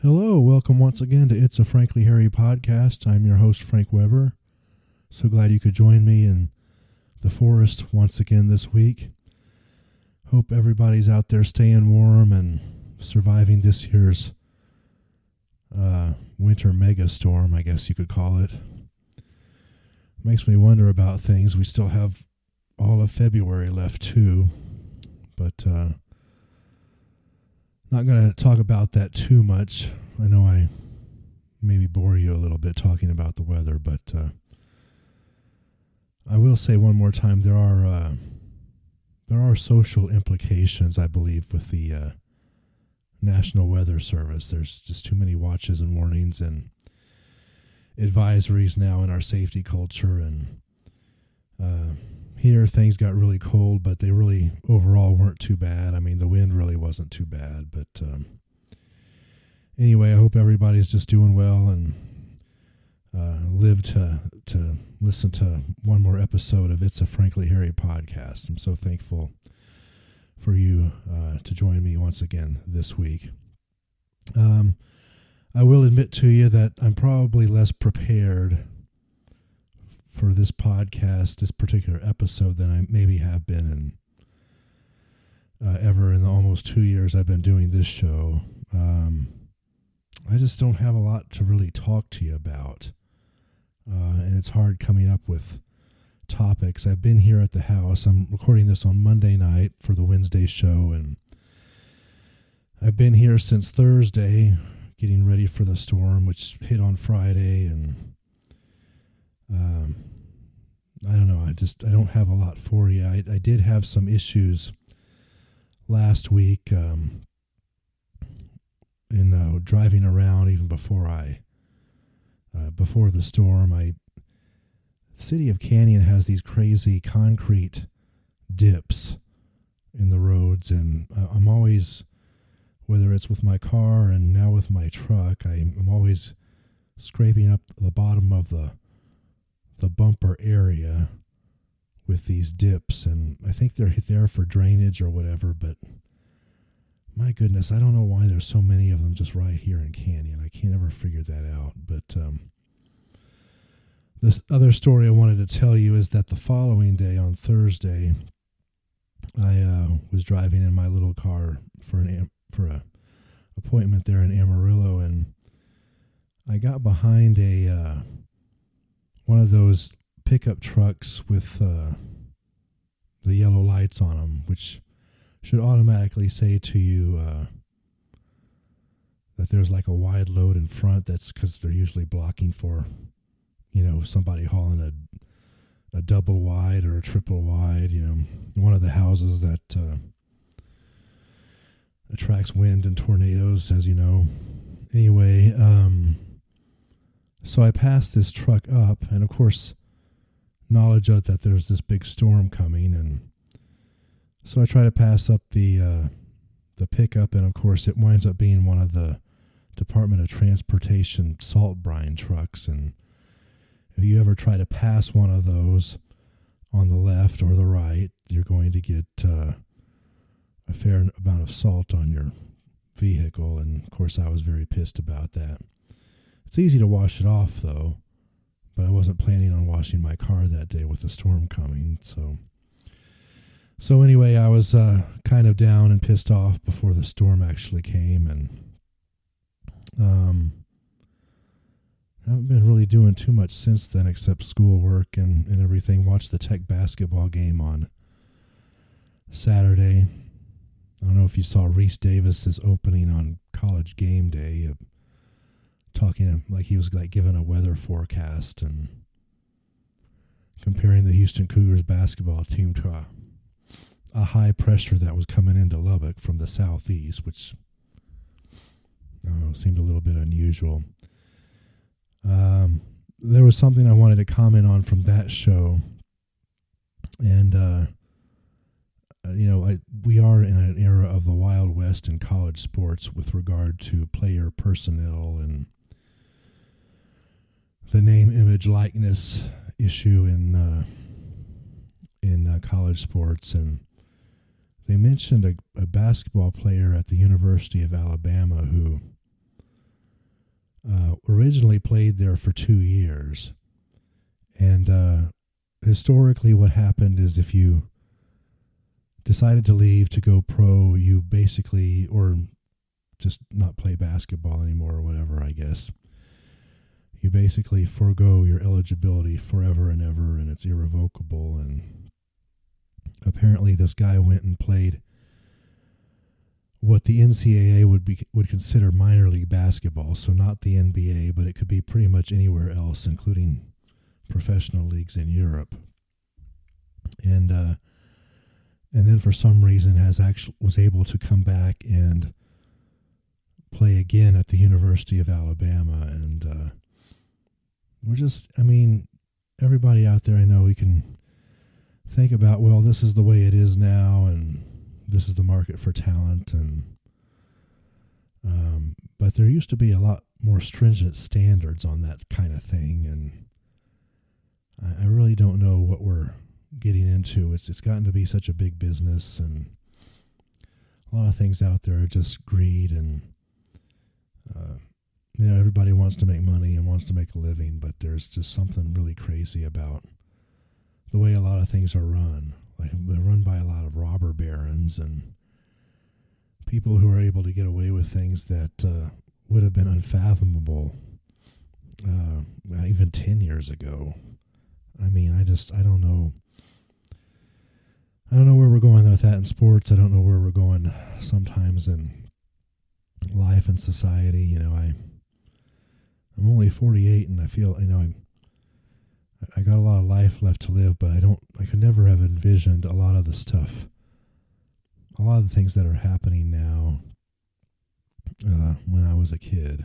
Hello, welcome once again to It's a Frankly Harry podcast. I'm your host, Frank Weber. So glad you could join me in the forest once again this week. Hope everybody's out there staying warm and surviving this year's winter megastorm, I guess you could call it. Makes me wonder about things. We still have all of February left too, but not going to talk about that too much. I know I maybe bore you a little bit talking about the weather, but I will say one more time, there are social implications, I believe, with the National Weather Service. There's just too many watches and warnings and advisories now in our safety culture, and here things got really cold, but they really overall weren't too bad. I mean, the wind really wasn't too bad, but anyway, I hope everybody's just doing well and live to listen to one more episode of It's a Frankly Harry podcast. I'm so thankful for you to join me once again this week. I will admit to you that I'm probably less prepared for this podcast, this particular episode, than I maybe have been ever in the almost 2 years I've been doing this show. I just don't have a lot to really talk to you about, and it's hard coming up with topics. I've been here at the house. I'm recording this on Monday night for the Wednesday show, and I've been here since Thursday getting ready for the storm, which hit on Friday, and I don't know. I don't have a lot for you. I did have some issues last week in driving around even before the storm. The city of Canyon has these crazy concrete dips in the roads, and I'm always, whether it's with my car and now with my truck, I'm always scraping up the bottom of the bumper area with these dips, and I think they're there for drainage or whatever, but my goodness, I don't know why there's so many of them just right here in Canyon. I can't ever figure that out. But this other story I wanted to tell you is that the following day, on Thursday, I was driving in my little car for a appointment there in Amarillo, and I got behind one of those pickup trucks with the yellow lights on them, which should automatically say to you that there's like a wide load in front. That's because they're usually blocking for, somebody hauling a double wide or a triple wide, one of the houses that attracts wind and tornadoes, as you know. Anyway, so I passed this truck up, and of course, knowledge of that there's this big storm coming, and so I try to pass up the pickup, and of course, it winds up being one of the Department of Transportation salt brine trucks. And if you ever try to pass one of those on the left or the right, you're going to get a fair amount of salt on your vehicle, and of course, I was very pissed about that. It's easy to wash it off, though, but I wasn't planning on washing my car that day with the storm coming. So anyway, I was kind of down and pissed off before the storm actually came, and I haven't been really doing too much since then except schoolwork and everything. Watched the Tech basketball game on Saturday. I don't know if you saw Reese Davis's opening on College Game Day, talking like he was like giving a weather forecast and comparing the Houston Cougars basketball team to a high pressure that was coming into Lubbock from the southeast, which I don't know, seemed a little bit unusual. There was something I wanted to comment on from that show, and we are in an era of the Wild West in college sports with regard to player personnel and the name, image, likeness issue in college sports. And they mentioned a basketball player at the University of Alabama who originally played there for 2 years. And historically, what happened is if you decided to leave to go pro, you basically, or just not play basketball anymore or whatever, I guess, you basically forego your eligibility forever and ever, and it's irrevocable. And apparently this guy went and played what the NCAA would consider minor league basketball, so not the NBA, but it could be pretty much anywhere else, including professional leagues in Europe. And then for some reason was able to come back and play again at the University of Alabama. And everybody out there, I know, we can think about, well, this is the way it is now, and this is the market for talent, but there used to be a lot more stringent standards on that kind of thing, and I really don't know what we're getting into. It's gotten to be such a big business, and a lot of things out there are just greed, and everybody wants to make money and wants to make a living, but there's just something really crazy about the way a lot of things are run. Like, they're run by a lot of robber barons and people who are able to get away with things that would have been unfathomable even 10 years ago. I don't know. I don't know where we're going with that in sports. I don't know where we're going sometimes in life and society. I'm only 48, and I feel, I got a lot of life left to live, but I could never have envisioned a lot of the stuff, a lot of the things that are happening now when I was a kid.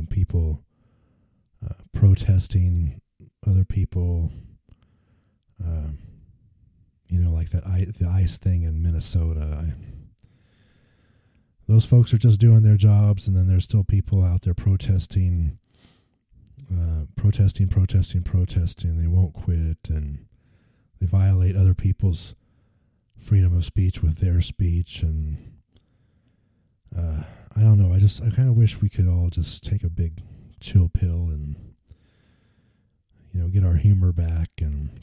People protesting other people, like the ICE thing in Minnesota. Those folks are just doing their jobs, and then there's still people out there protesting. Protesting. They won't quit, and they violate other people's freedom of speech with their speech. And I don't know. I kind of wish we could all just take a big chill pill and get our humor back and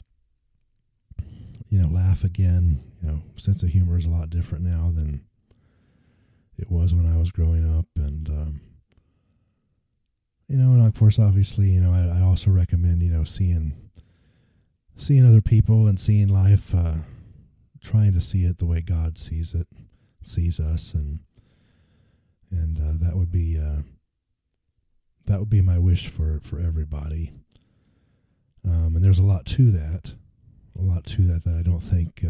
laugh again. Sense of humor is a lot different now than it was when I was growing up, and and of course, obviously, I also recommend, seeing other people and seeing life, trying to see it the way God sees us, and that would be my wish for everybody. And there's a lot to that that I don't think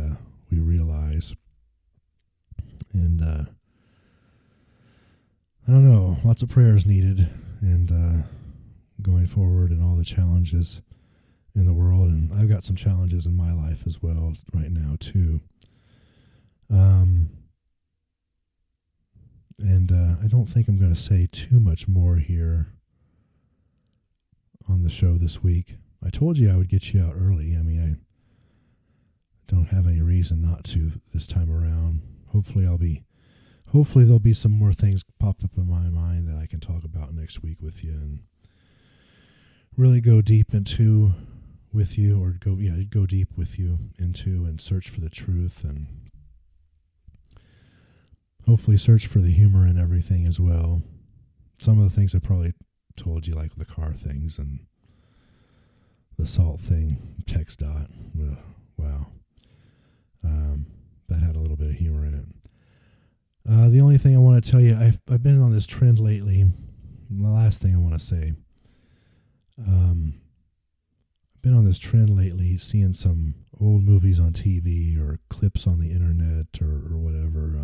we realize, and I don't know, lots of prayers needed, and going forward, and all the challenges in the world. And I've got some challenges in my life as well right now too. And I don't think I'm going to say too much more here on the show this week. I told you I would get you out early. I don't have any reason not to this time around. Hopefully there'll be some more things popped up in my mind that I can talk about next week with you, and really go deep into with you, or go deep with you into, and search for the truth, and hopefully search for the humor in everything as well. Some of the things I probably told you, like the car things and the salt thing, text dot. Wow. That had a little bit of humor in it. The only thing I want to tell you, I've been on this trend lately. The last thing I want to say, I've been on this trend lately, seeing some old movies on TV or clips on the internet or whatever.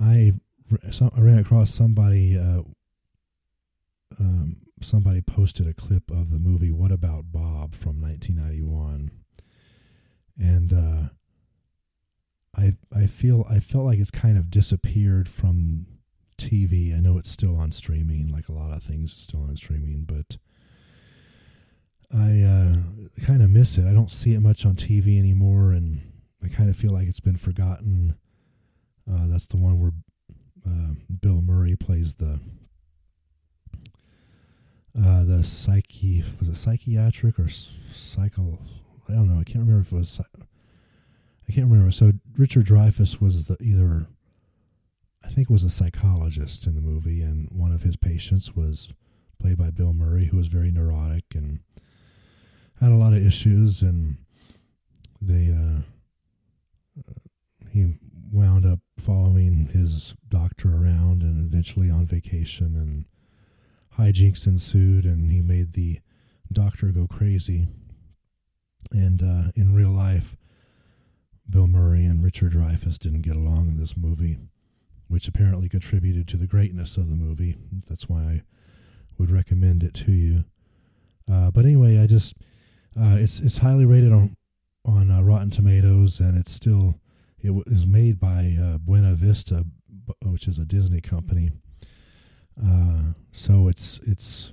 I ran across somebody. Somebody posted a clip of the movie What About Bob from 1991, and I felt like it's kind of disappeared from TV. I know it's still on streaming, like a lot of things still on streaming, but I kind of miss it. I don't see it much on TV anymore, and I kind of feel like it's been forgotten. That's the one where Bill Murray plays the psychiatric or psycho. I don't know. I can't remember if it was. I can't remember. So Richard Dreyfuss was I think was a psychologist in the movie, and one of his patients was played by Bill Murray, who was very neurotic and had a lot of issues, and he wound up following his doctor around and eventually on vacation, and hijinks ensued, and he made the doctor go crazy. And in real life, Bill Murray and Richard Dreyfuss didn't get along in this movie, which apparently contributed to the greatness of the movie. That's why I would recommend it to you. But anyway, it's highly rated on Rotten Tomatoes, and it was made by Buena Vista, which is a Disney company. So it's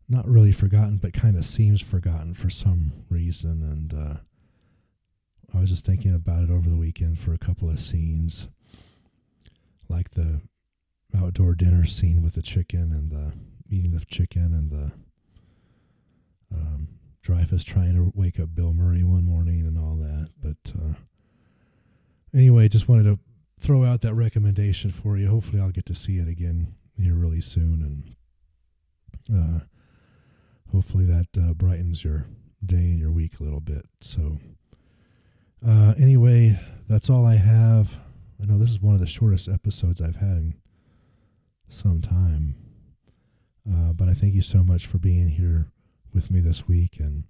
not really forgotten, but kind of seems forgotten for some reason. And I was just thinking about it over the weekend for a couple of scenes, like the outdoor dinner scene with the chicken and the eating of chicken, and the Dreyfuss trying to wake up Bill Murray one morning and all that. But anyway, just wanted to throw out that recommendation for you. Hopefully I'll get to see it again here really soon, and hopefully that brightens your day and your week a little bit. So anyway, that's all I have. I know this is one of the shortest episodes I've had in some time, but I thank you so much for being here with me this week, and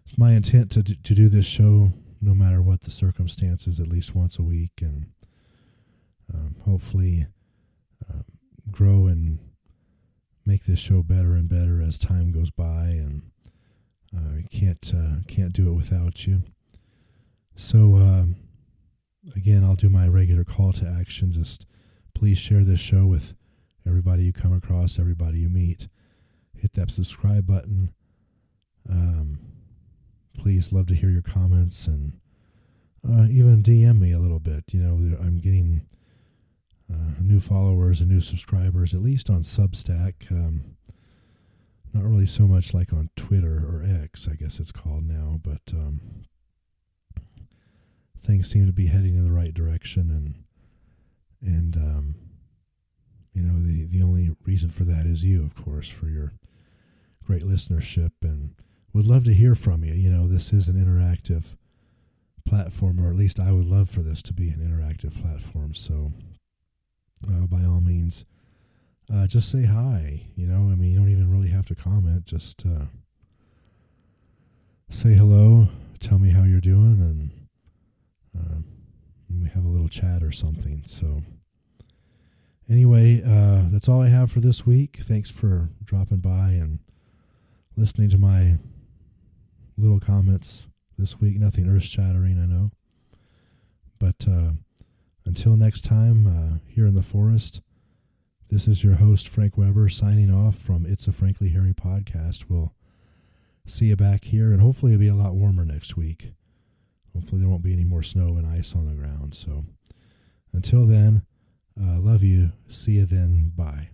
it's my intent to do this show no matter what the circumstances, at least once a week, and hopefully grow and make this show better and better as time goes by, and I can't do it without you. So again, I'll do my regular call to action. Just please share this show with everybody you come across, everybody you meet. Hit that subscribe button. Please, love to hear your comments, and even DM me a little bit. You know, I'm getting new followers and new subscribers, at least on Substack. Not really so much like on Twitter or X, I guess it's called now, but things seem to be heading in the right direction, and you know, the only reason for that is you, of course, for your great listenership, and would love to hear from you. You know, this is an interactive platform, or at least I would love for this to be an interactive platform. So by all means, just say hi. You know, I mean, you don't even really have to comment. Just say hello, tell me how you're doing, and we have a little chat or something. So anyway, that's all I have for this week. Thanks for dropping by and listening to my little comments this week. Nothing earth-shattering, I know. But until next time, here in the forest, this is your host, Frank Weber, signing off from It's a Frankly Hairy podcast. We'll see you back here, and hopefully it'll be a lot warmer next week. Hopefully there won't be any more snow and ice on the ground. So until then, love you. See you then. Bye.